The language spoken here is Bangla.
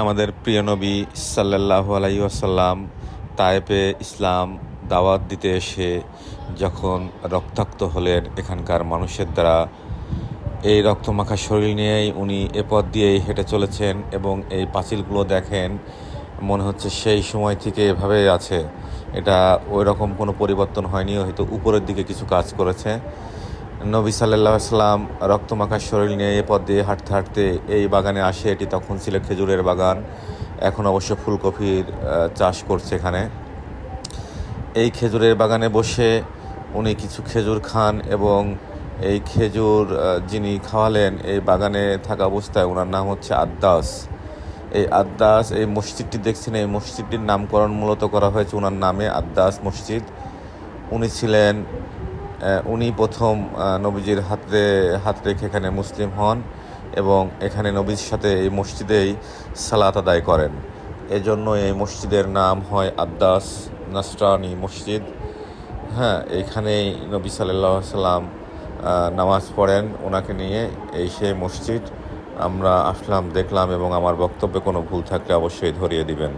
আমাদের প্রিয় নবী সাল্লাল্লাহু আলাইহি ওয়াসাল্লাম তায়েফে ইসলাম দাওয়াত দিতে এসে যখন রক্তাক্ত হলেন এখানকার মানুষের দ্বারা, এই রক্তমাখা শরীর নিয়েই উনি এ পথ দিয়েই হেঁটে চলেছেন এবং এই পাঁচিলগুলো দেখেন, মনে হচ্ছে সেই সময় থেকে এভাবে আছে। এটা ওই রকম কোনো পরিবর্তন হয়নি, হয়তো উপরের দিকে কিছু কাজ করেছে। নবী সাল্লাল্লাহু আলাইহি ওয়াসাল্লাম রক্তমাখা শরীর নিয়ে এ পথ দিয়ে হাঁটতে হাঁটতে এই বাগানে আসে। এটি তখন ছিল খেজুরের বাগান, এখন অবশ্য ফুলকপির চাষ করছে এখানে। এই খেজুরের বাগানে বসে উনি কিছু খেজুর খান এবং এই খেজুর যিনি খাওয়ালেন এই বাগানে থাকা অবস্থায়, ওনার নাম হচ্ছে আদ্দাস। এই আদ্দাস, এই মসজিদটি দেখছেন, এই মসজিদটির নামকরণ মূলত করা হয়েছে ওনার নামে, আদ্দাস মসজিদ। উনি ছিলেন উনি প্রথম নবীজির হাত রেখে এখানে মুসলিম হন এবং এখানে নবীর সাথে এই মসজিদেই সালাত আদায় করেন। এজন্য এই মসজিদের নাম হয় আদ্দাস নাসরানি মসজিদ। হ্যাঁ, এইখানেই নবী সাল্লাল্লাহু আলাইহি সাল্লাম নামাজ পড়েন ওনাকে নিয়ে। এই সেই মসজিদ আমরা আসলাম, দেখলাম, এবং আমার বক্তব্যে কোনো ভুল থাকলে অবশ্যই ধরিয়ে দিবেন।